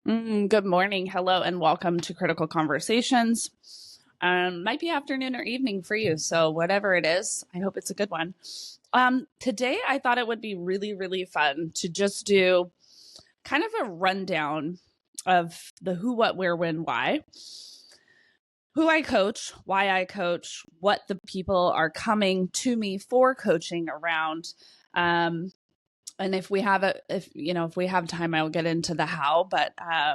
Good morning. Hello, and welcome to Critical Conversations. Might be afternoon or evening for you. So, whatever it is, I hope it's a good one. Today, I thought it would be really, really fun to just do kind of a rundown of the who, what, where, when, why, who I coach, why I coach, what the people are coming to me for coaching around. Um, and if we have time, I'll get into the how. But I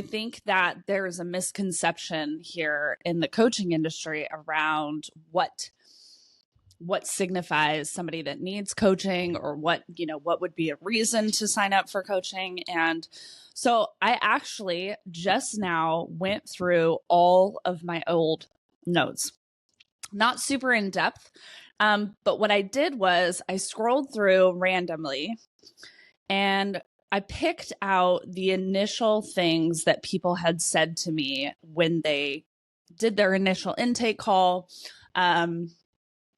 think that there is a misconception here in the coaching industry around what signifies somebody that needs coaching, or what would be a reason to sign up for coaching. And so I actually just now went through all of my old notes, not super in depth. But what I did was I scrolled through randomly and I picked out the initial things that people had said to me when they did their initial intake call,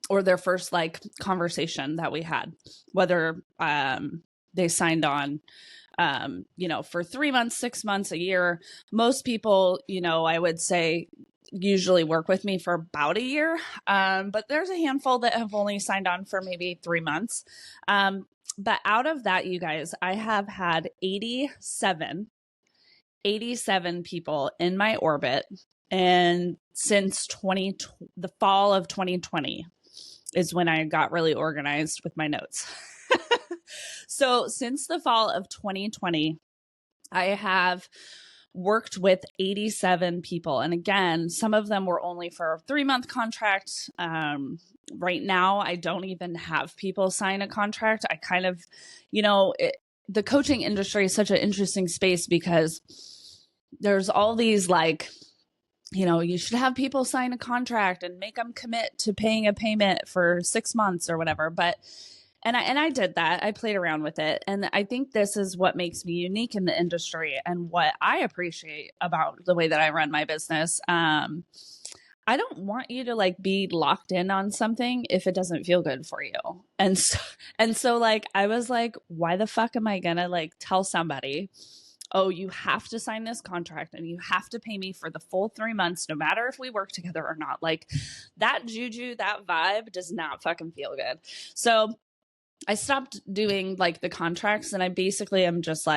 or their first conversation that we had, whether they signed on for 3 months, 6 months, a year. Most people, I would say usually work with me for about a year. But there's a handful that have only signed on for maybe 3 months. But out of that, you guys, I have had 87 people in my orbit. And since the fall of 2020 is when I got really organized with my notes. So since the fall of 2020, I have worked with 87 people. And again, some of them were only for a 3-month contract. Right now, I don't even have people sign a contract. I kind of, the coaching industry is such an interesting space because there's all these you should have people sign a contract and make them commit to paying a payment for 6 months or whatever. But I did that. I played around with it. And I think this is what makes me unique in the industry and what I appreciate about the way that I run my business. I don't want you to be locked in on something if it doesn't feel good for you. And so I was like, why the fuck am I gonna tell somebody, oh, you have to sign this contract and you have to pay me for the full 3 months, no matter if we work together or not? That juju, that vibe does not fucking feel good. So I stopped doing the contracts, and I basically am just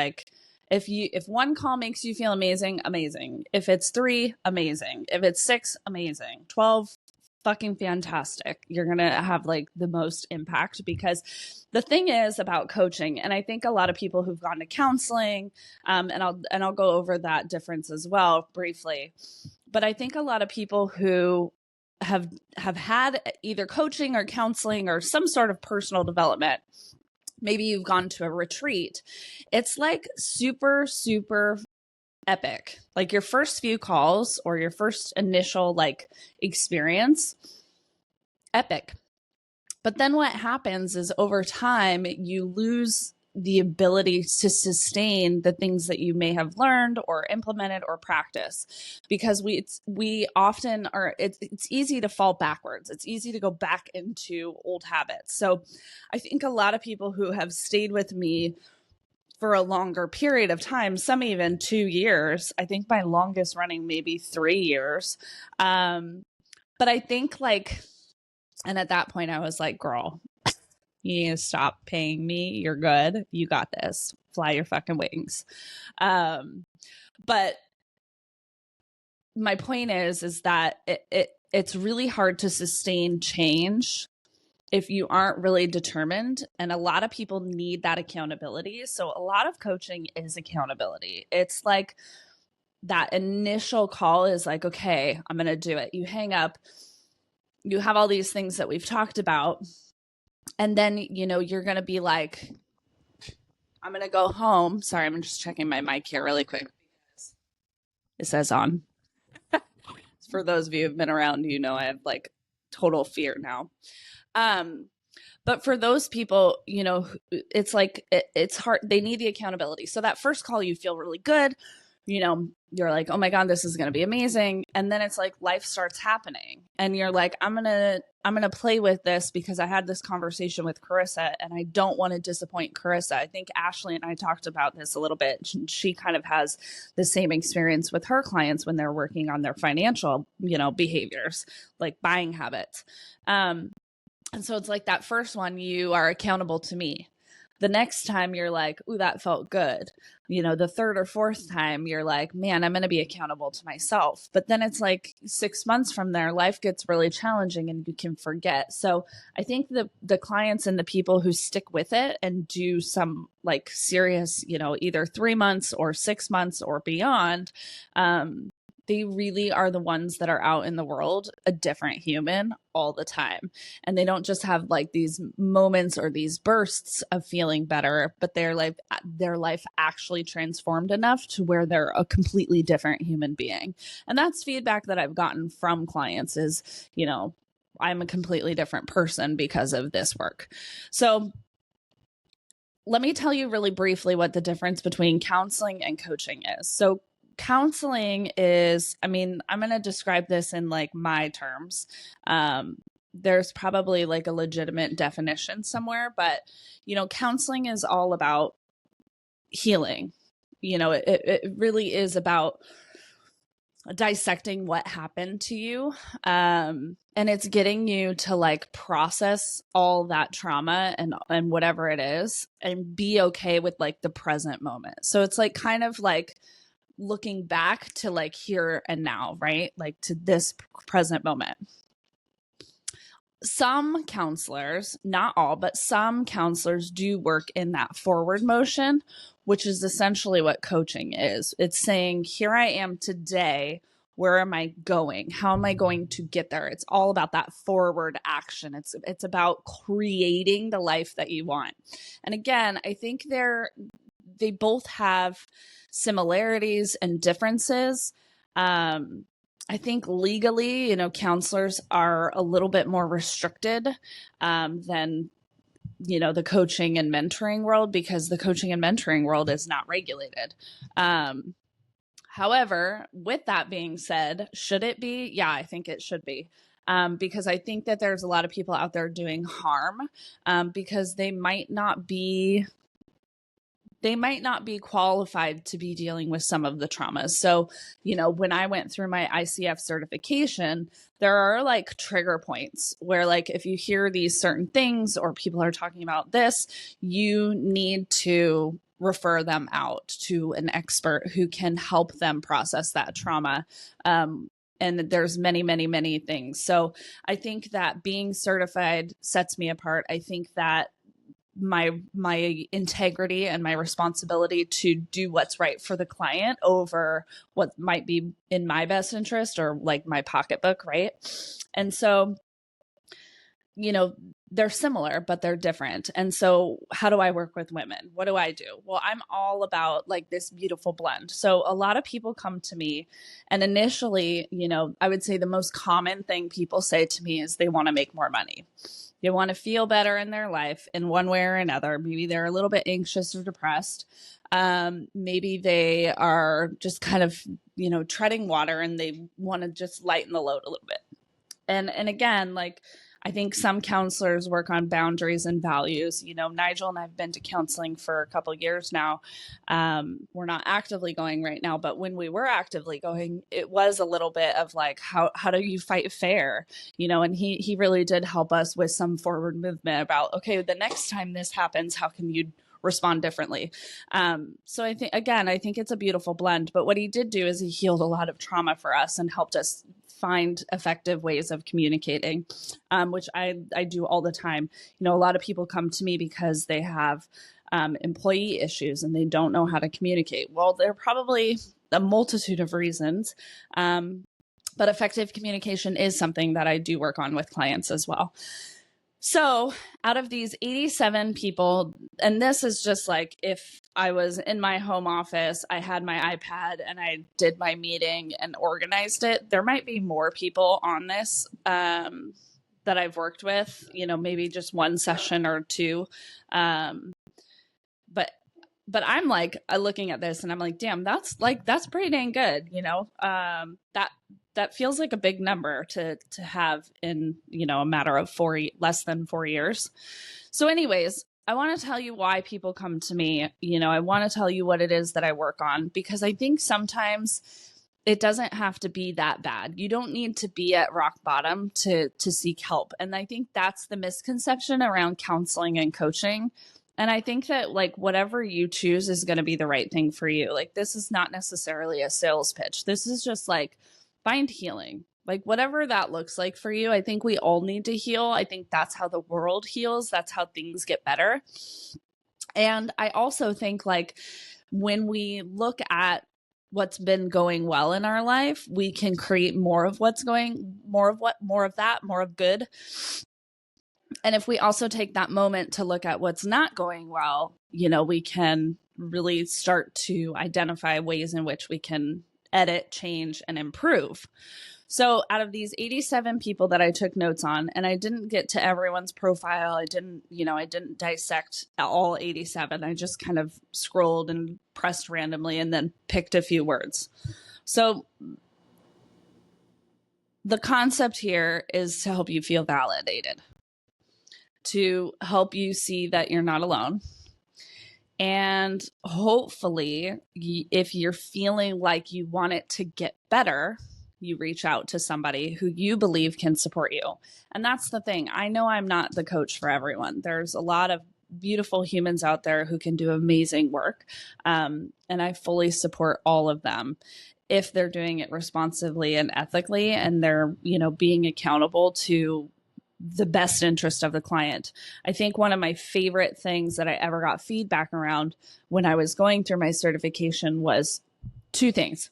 if one call makes you feel amazing, amazing. If it's 3, amazing. If it's 6, amazing. 12, fucking fantastic. You're going to have the most impact, because the thing is about coaching, and I think a lot of people who've gone to counseling, and I'll go over that difference as well briefly. But I think a lot of people who have had either coaching or counseling or some sort of personal development, maybe you've gone to a retreat, it's super, super epic. Your first few calls or your first initial experience, epic. But then what happens is over time you lose the ability to sustain the things that you may have learned or implemented or practice, because we often are, it's easy to fall backwards. It's easy to go back into old habits. So I think a lot of people who have stayed with me for a longer period of time, some even 2 years, I think my longest running maybe 3 years. But I think and at that point I was like, girl, you need to stop paying me. You're good. You got this. Fly your fucking wings. But my point is that it's really hard to sustain change if you aren't really determined. And a lot of people need that accountability. So a lot of coaching is accountability. It's that initial call is okay, I'm going to do it. You hang up, you have all these things that we've talked about. And then, you're going to be I'm going to go home. Sorry, I'm just checking my mic here really quick. It says on. For those of you who've been around, I have total fear now. But for those people, it's it's hard. They need the accountability. So that first call, you feel really good. you're like, oh my God, this is going to be amazing. And then it's like life starts happening and you're like, I'm going to play with this because I had this conversation with Karissa and I don't want to disappoint Karissa. I think Ashley and I talked about this a little bit. She kind of has the same experience with her clients when they're working on their financial, behaviors, like buying habits. And so it's like that first one, you are accountable to me. The next time you're like, ooh, that felt good. The third or fourth time you're like, man, I'm going to be accountable to myself. But then it's like 6 months from there, life gets really challenging and you can forget. So I think the clients and the people who stick with it and do some like serious, either 3 months or 6 months or beyond, they really are the ones that are out in the world, a different human all the time. And they don't just have like these moments or these bursts of feeling better, but their life actually transformed enough to where they're a completely different human being. And that's feedback that I've gotten from clients is, I'm a completely different person because of this work. So let me tell you really briefly what the difference between counseling and coaching is. So counseling is, I'm going to describe this in like my terms. There's probably like a legitimate definition somewhere, but, counseling is all about healing. It really is about dissecting what happened to you. And it's getting you to like process all that trauma and whatever it is and be okay with like the present moment. So it's like kind of like looking back to like here and now, right? Like to this present moment. Some counselors, not all, but some counselors do work in that forward motion, which is essentially what coaching is. It's saying, here I am today. Where am I going? How am I going to get there? It's all about that forward action. It's about creating the life that you want. And again, I think they both have similarities and differences. I think legally, counselors are a little bit more restricted than, the coaching and mentoring world, because the coaching and mentoring world is not regulated. However, with that being said, should it be? Yeah, I think it should be. Because I think that there's a lot of people out there doing harm because they might not be qualified to be dealing with some of the traumas. So, when I went through my ICF certification, there are like trigger points where like, if you hear these certain things or people are talking about this, you need to refer them out to an expert who can help them process that trauma. And there's many, many, many things. So I think that being certified sets me apart. I think that my integrity and my responsibility to do what's right for the client over what might be in my best interest or like my pocketbook, right? And so, they're similar, but they're different. And so how do I work with women? What do I do? Well, I'm all about like this beautiful blend. So a lot of people come to me and initially, I would say the most common thing people say to me is they want to make more money. They want to feel better in their life in one way or another. Maybe they're a little bit anxious or depressed. Maybe they are just kind of, treading water and they want to just lighten the load a little bit. And again, like, I think some counselors work on boundaries and values. Nigel and I've been to counseling for a couple of years now. We're not actively going right now, but when we were actively going, it was a little bit of like, how do you fight fair? And he really did help us with some forward movement about, okay, the next time this happens, how can you respond differently? So I think it's a beautiful blend, but what he did do is he healed a lot of trauma for us and helped us find effective ways of communicating, which I do all the time. A lot of people come to me because they have employee issues and they don't know how to communicate. Well, there are probably a multitude of reasons, but effective communication is something that I do work on with clients as well. So out of these 87 people, and this is just like if I was in my home office, I had my iPad and I did my meeting and organized it, there might be more people on this that I've worked with, maybe just one session or two. But but I'm like looking at this and I'm like, damn, that's pretty dang good, you know. That feels like a big number to have in, you know, a matter of less than 4 years. So anyways, I want to tell you why people come to me. You know, I want to tell you what it is that I work on, because I think sometimes it doesn't have to be that bad. You don't need to be at rock bottom to seek help. And I think that's the misconception around counseling and coaching. And I think that like whatever you choose is going to be the right thing for you. Like this is not necessarily a sales pitch. This is just like find healing. Like whatever that looks like for you. I think we all need to heal. I think that's how the world heals. That's how things get better. And I also think like when we look at what's been going well in our life, we can create more of good. And if we also take that moment to look at what's not going well, you know, we can really start to identify ways in which we can edit, change, and improve. So out of these 87 people that I took notes on, and I didn't get to everyone's profile, I didn't dissect all 87. I just kind of scrolled and pressed randomly and then picked a few words. So the concept here is to help you feel validated, to help you see that you're not alone. And hopefully, if you're feeling like you want it to get better, you reach out to somebody who you believe can support you. And that's the thing. I know I'm not the coach for everyone. There's a lot of beautiful humans out there who can do amazing work. And I fully support all of them if they're doing it responsibly and ethically, and they're, you know, being accountable to the best interest of the client. I think one of my favorite things that I ever got feedback around when I was going through my certification was two things.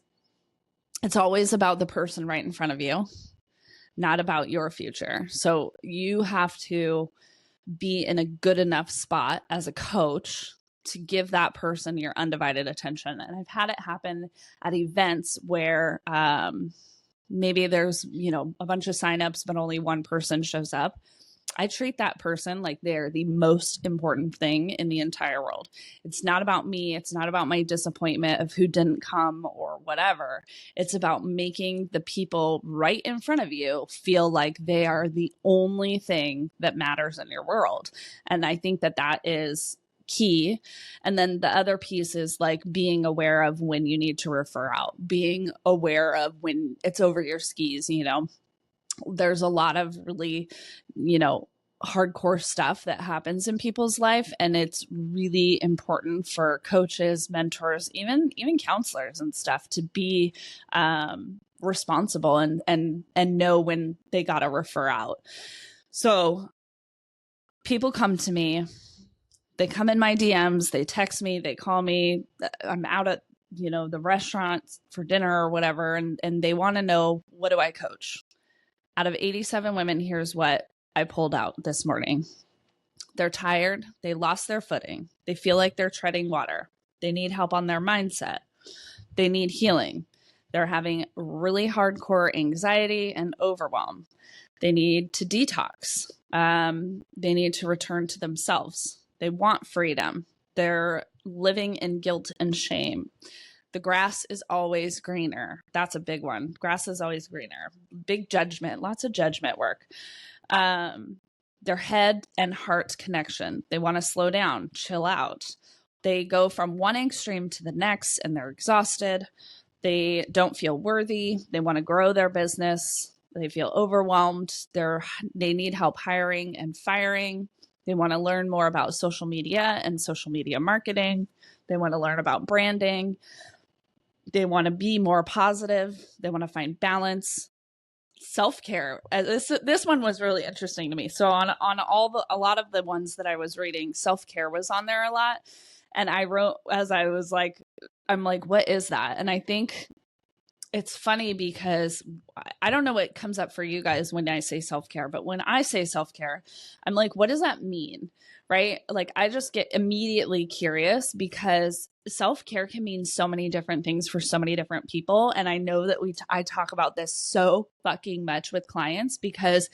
It's always about the person right in front of you, not about your future. So you have to be in a good enough spot as a coach to give that person your undivided attention. And I've had it happen at events where maybe there's, you know, a bunch of signups, but only one person shows up. I treat that person like they're the most important thing in the entire world. It's not about me. It's not about my disappointment of who didn't come or whatever. It's about making the people right in front of you feel like they are the only thing that matters in your world. And I think that that is key. And then the other piece is like being aware of when you need to refer out, being aware of when it's over your skis. You know, there's a lot of really, you know, hardcore stuff that happens in people's life. And it's really important for coaches, mentors, even counselors and stuff to be responsible and know when they got to refer out. So people come to me, they come in my DMs, they text me, they call me, I'm out at, you know, the restaurant for dinner or whatever. And they want to know, what do I coach? Out of 87 women, here's what I pulled out this morning. They're tired. They lost their footing. They feel like they're treading water. They need help on their mindset. They need healing. They're having really hardcore anxiety and overwhelm. They need to detox. They need to return to themselves. They want freedom. They're living in guilt and shame. The grass is always greener. That's a big one. Grass is always greener. Big judgment, lots of judgment work. Their head and heart connection. They want to slow down, chill out. They go from one extreme to the next and they're exhausted. They don't feel worthy. They want to grow their business. They feel overwhelmed. They need help hiring and firing. They want to learn more about social media and social media marketing. They want to learn about branding. They want to be more positive. They want to find balance. Self-care. This one was really interesting to me. So on a lot of the ones that I was reading, self-care was on there a lot. And I wrote, as I was like, I'm like, what is that? And I think it's funny because I don't know what comes up for you guys when I say self-care, but when I say self-care, I'm like, what does that mean? Right? Like, I just get immediately curious because self-care can mean so many different things for so many different people. And I know that I talk about this so fucking much with clients because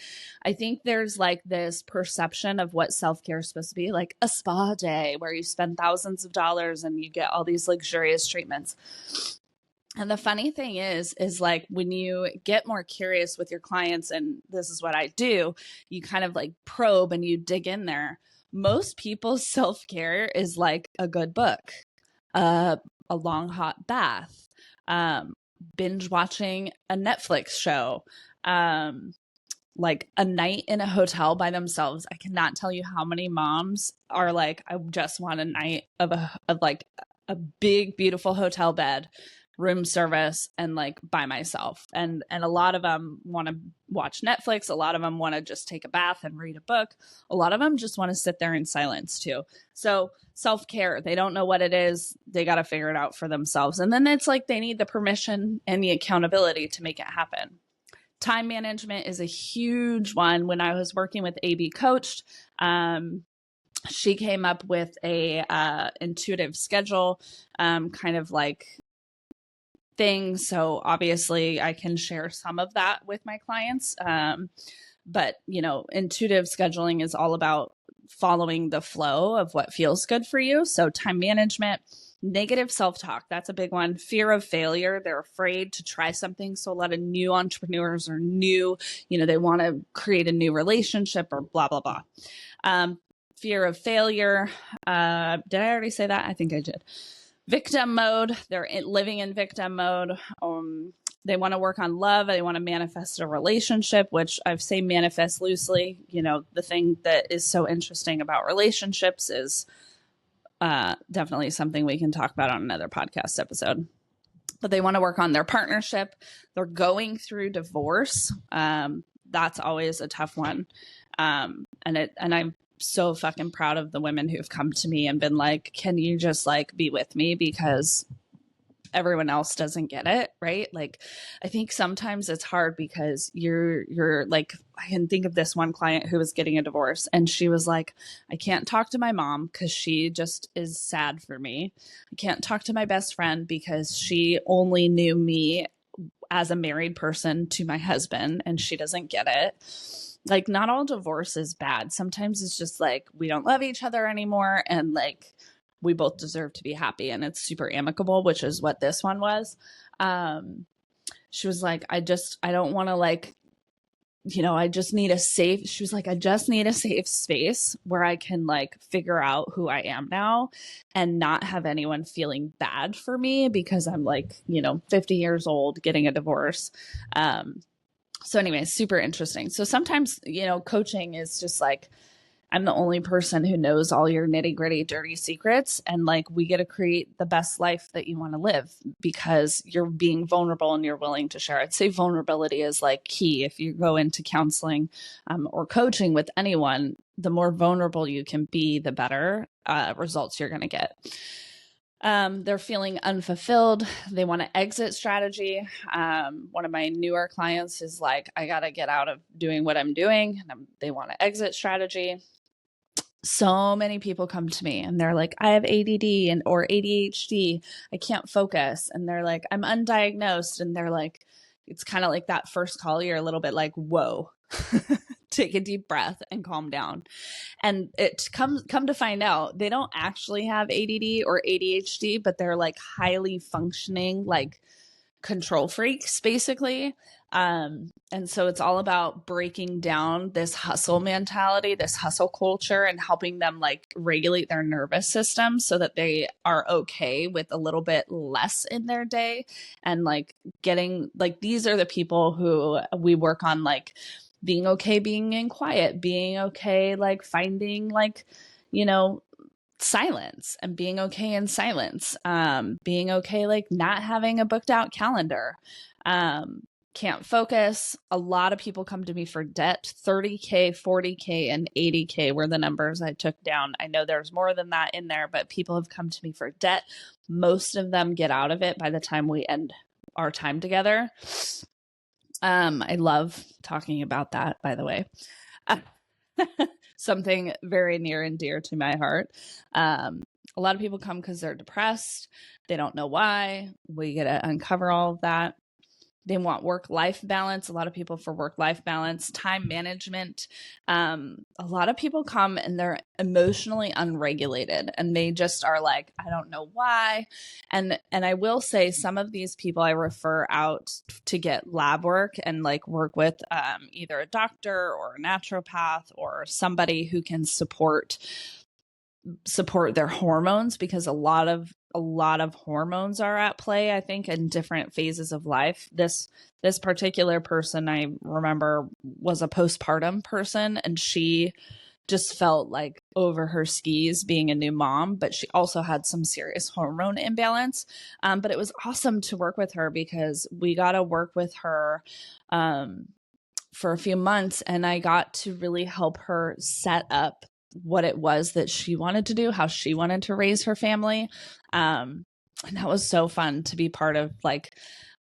I think there's like this perception of what self-care is supposed to be, like a spa day where you spend thousands of dollars and you get all these luxurious treatments. And the funny thing is like when you get more curious with your clients, and this is what I do, you kind of like probe and you dig in there. Most people's self-care is like a good book, a long hot bath, binge watching a Netflix show, like a night in a hotel by themselves. I cannot tell you how many moms are like, I just want a night of like a big, beautiful hotel bed, room service, and like by myself. And a lot of them want to watch Netflix. A lot of them want to just take a bath and read a book. A lot of them just want to sit there in silence too. So self-care, they don't know what it is. They got to figure it out for themselves. And then it's like they need the permission and the accountability to make it happen. Time management is a huge one. When I was working with AB Coached, she came up with a intuitive schedule kind of like thing. So obviously I can share some of that with my clients. But, you know, intuitive scheduling is all about following the flow of what feels good for you. So time management, negative self-talk, that's a big one. Fear of failure. They're afraid to try something. So a lot of new entrepreneurs are new, you know, they want to create a new relationship or blah, blah, blah. Fear of failure. Did I already say that? I think I did. Victim mode. They're living in victim mode. They want to work on love. They want to manifest a relationship, which I say manifest loosely. You know, the thing that is so interesting about relationships is definitely something we can talk about on another podcast episode. But they want to work on their partnership. They're going through divorce. That's always a tough one. And I'm so fucking proud of the women who've come to me and been like, can you just like be with me because everyone else doesn't get it, right? Like, I think sometimes it's hard because you're like, I can think of this one client who was getting a divorce and she was like, I can't talk to my mom because she just is sad for me. I can't talk to my best friend because she only knew me as a married person to my husband and she doesn't get it. Like, not all divorce is bad. Sometimes it's just like, we don't love each other anymore. And like, we both deserve to be happy. And it's super amicable, which is what this one was. She was like, I don't want to like, you know, I just need a safe, she was like, I just need a safe space where I can like figure out who I am now and not have anyone feeling bad for me because I'm like, you know, 50 years old getting a divorce. So anyway, super interesting. So sometimes, you know, coaching is just like, I'm the only person who knows all your nitty gritty, dirty secrets. And like, we get to create the best life that you want to live because you're being vulnerable and you're willing to share. I'd say vulnerability is like key. If you go into counseling or coaching with anyone, the more vulnerable you can be, the better results you're going to get. They're feeling unfulfilled. They want to exit strategy. One of my newer clients is like, I got to get out of doing what I'm doing. And they want to exit strategy. So many people come to me and they're like, I have ADD or ADHD. I can't focus. And they're like, I'm undiagnosed. And they're like, it's kind of like that first call. You're a little bit like, whoa, take a deep breath and calm down. And it come to find out they don't actually have ADD or ADHD, but they're like highly functioning, like control freaks, basically. And so it's all about breaking down this hustle mentality, this hustle culture, and helping them like regulate their nervous system so that they are okay with a little bit less in their day. And like getting, like, these are the people who we work on, like being okay being in quiet, being okay like finding like, you know, silence and being okay in silence, being okay like not having a booked out calendar, can't focus. A lot of people come to me for debt. 30K, 40K, and 80K were the numbers I took down. I know there's more than that in there, but people have come to me for debt. Most of them get out of it by the time we end our time together. I love talking about that, by the way. Something very near and dear to my heart. A lot of people come because they're depressed. They don't know why. We get to uncover all of that. They want work-life balance. A lot of people for work-life balance, time management. A lot of people come and they're emotionally unregulated and they just are like, I don't know why. And I will say some of these people I refer out to get lab work and like work with either a doctor or a naturopath or somebody who can support their hormones, because a lot of hormones are at play, I think, in different phases of life. This particular person I remember was a postpartum person, and she just felt like over her skis being a new mom, but she also had some serious hormone imbalance. But it was awesome to work with her because we got to work with her for a few months, and I got to really help her set up what it was that she wanted to do, how she wanted to raise her family. And that was so fun to be part of. Like,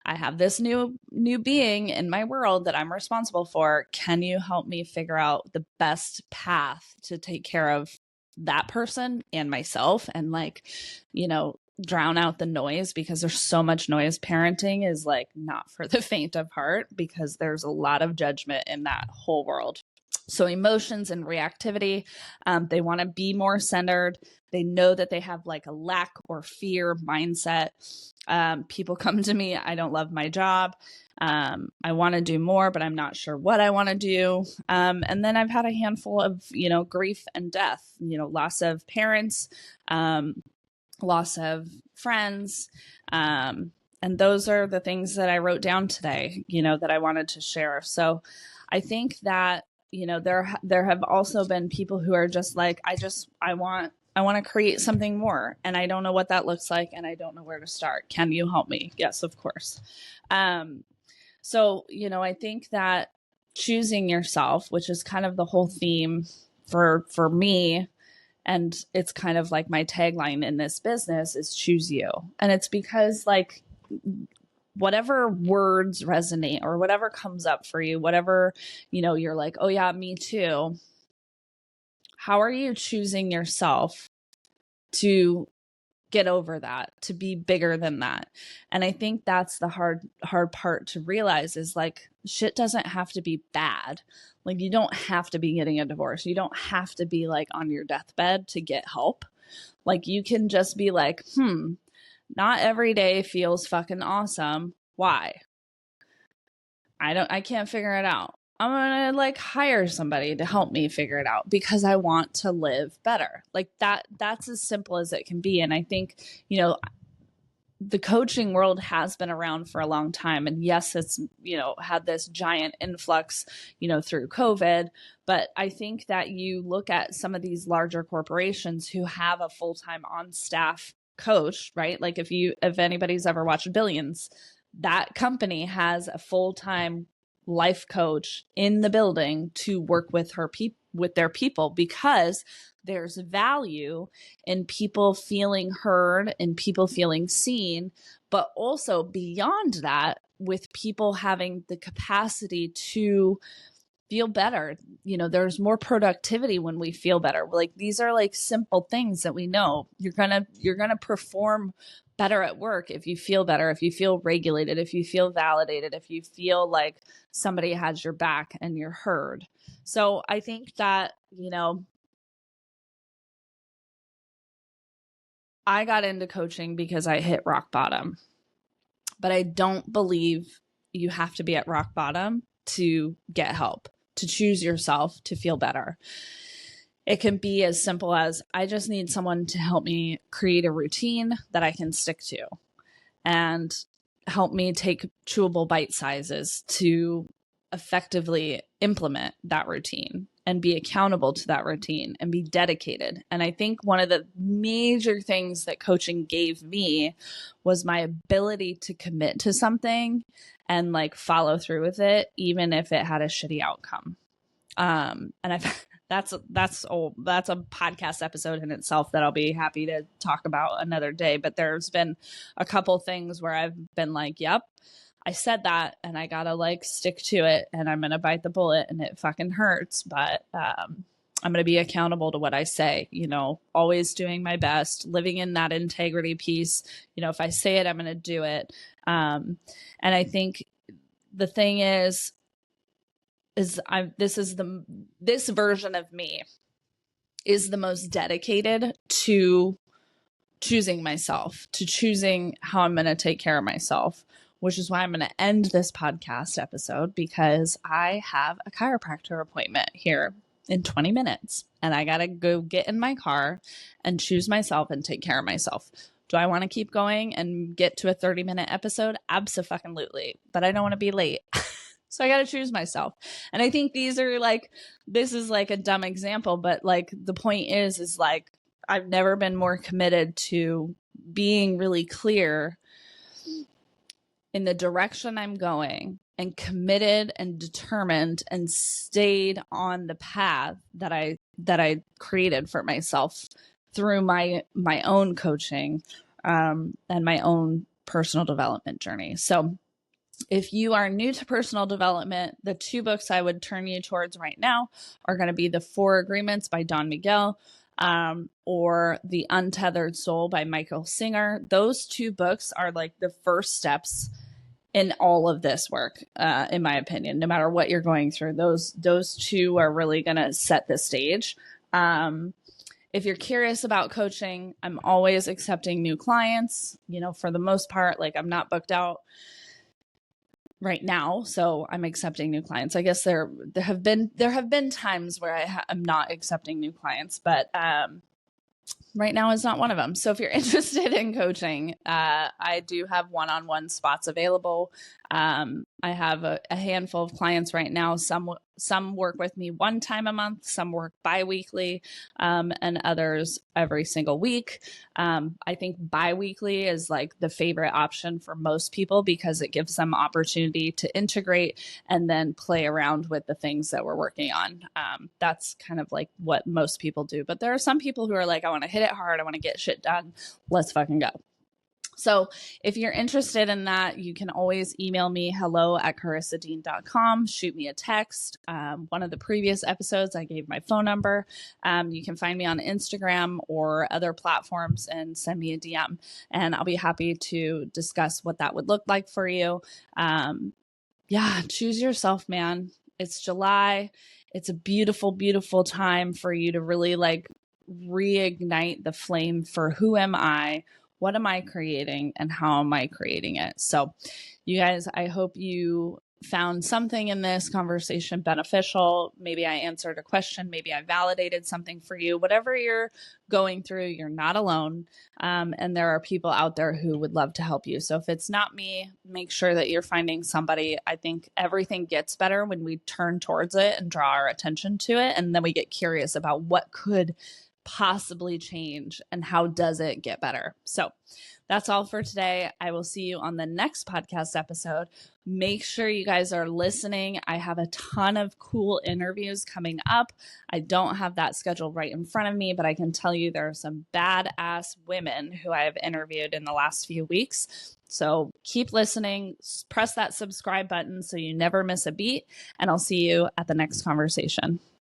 I have this new being in my world that I'm responsible for. Can you help me figure out the best path to take care of that person and myself, and like, you know, drown out the noise, because there's so much noise. Parenting is like not for the faint of heart because there's a lot of judgment in that whole world. So emotions and reactivity, they want to be more centered. They know that they have like a lack or fear mindset. People come to me, I don't love my job. I want to do more, but I'm not sure what I want to do. And then I've had a handful of, you know, grief and death, you know, loss of parents, loss of friends. And those are the things that I wrote down today, you know, that I wanted to share. So I think that, you know, there have also been people who are just like, I want to create something more, and I don't know what that looks like, and I don't know where to start. Can you help me? Yes, of course. So, you know, I think that choosing yourself, which is kind of the whole theme for me, and it's kind of like my tagline in this business, is choose you. And it's because like whatever words resonate or whatever comes up for you, whatever, you know, you're like, oh yeah, me too. How are you choosing yourself to get over that, to be bigger than that? And I think that's the hard part to realize, is like, shit doesn't have to be bad. Like, you don't have to be getting a divorce. You don't have to be like on your deathbed to get help. Like, you can just be like, not every day feels fucking awesome. Why? I can't figure it out. I'm going to like hire somebody to help me figure it out because I want to live better. Like that's as simple as it can be. And I think, you know, the coaching world has been around for a long time. And yes, it's, you know, had this giant influx, you know, through COVID. But I think that you look at some of these larger corporations who have a full-time on staff coach, right? Like if anybody's ever watched Billions, that company has a full-time life coach in the building to work with their people, because there's value in people feeling heard and people feeling seen, but also beyond that, with people having the capacity to feel better. You know, there's more productivity when we feel better. Like, these are like simple things that we know. You're gonna perform better at work if you feel better, if you feel regulated, if you feel validated, if you feel like somebody has your back and you're heard. So I think that, you know, I got into coaching because I hit rock bottom, but I don't believe you have to be at rock bottom to get help, to choose yourself, to feel better. It can be as simple as, I just need someone to help me create a routine that I can stick to, and help me take chewable bite sizes to effectively implement that routine and be accountable to that routine and be dedicated. And I think one of the major things that coaching gave me was my ability to commit to something and like follow through with it, even if it had a shitty outcome. And That's old. That's a podcast episode in itself that I'll be happy to talk about another day. But there's been a couple things where I've been like, yep, I said that and I gotta like stick to it and I'm gonna bite the bullet and it fucking hurts. But I'm going to be accountable to what I say, you know, always doing my best, living in that integrity piece. You know, if I say it, I'm going to do it. And I think the thing is this version of me is the most dedicated to choosing myself, to choosing how I'm going to take care of myself, which is why I'm going to end this podcast episode, because I have a chiropractor appointment here in 20 minutes and I got to go get in my car and choose myself and take care of myself. Do I want to keep going and get to a 30-minute episode? Abso-fucking-lutely. But I don't want to be late. So I got to choose myself. And I think this is like a dumb example, but like the point is like, I've never been more committed to being really clear in the direction I'm going and committed and determined and stayed on the path that I created for myself through my own coaching and my own personal development journey. So if you are new to personal development, the two books I would turn you towards right now are going to be The 4 Agreements by Don Miguel or The Untethered Soul by Michael Singer. Those two books are like the first steps in all of this work, in my opinion. No matter what you're going through, those two are really going to set the stage. If you're curious about coaching, I'm always accepting new clients. You know, for the most part, like I'm not booked out right now, so I'm accepting new clients. I guess there have been times where I'm not accepting new clients, but right now is not one of them. So if you're interested in coaching, I do have one-on-one spots available. I have a handful of clients right now. Some work with me one time a month, some work bi-weekly, and others every single week. I think bi-weekly is like the favorite option for most people because it gives them opportunity to integrate and then play around with the things that we're working on. That's kind of like what most people do. But there are some people who are like, I want to hit it hard. I want to get shit done. Let's fucking go. So if you're interested in that, you can always email me hello@karissadean.com, shoot me a text. One of the previous episodes, I gave my phone number. You can find me on Instagram or other platforms and send me a DM, and I'll be happy to discuss what that would look like for you. Yeah, choose yourself, man. It's July. It's a beautiful, beautiful time for you to really like reignite the flame for who am I, what am I creating, and how am I creating it? So you guys, I hope you found something in this conversation beneficial. Maybe I answered a question. Maybe I validated something for you. Whatever you're going through, you're not alone. And there are people out there who would love to help you. So if it's not me, make sure that you're finding somebody. I think everything gets better when we turn towards it and draw our attention to it. And then we get curious about what could possibly change and how does it get better. So that's all for today. I will see you on the next podcast episode. Make sure you guys are listening. I have a ton of cool interviews coming up. I don't have that scheduled right in front of me, but I can tell you there are some badass women who I have interviewed in the last few weeks. So keep listening, press that subscribe button so you never miss a beat, and I'll see you at the next conversation.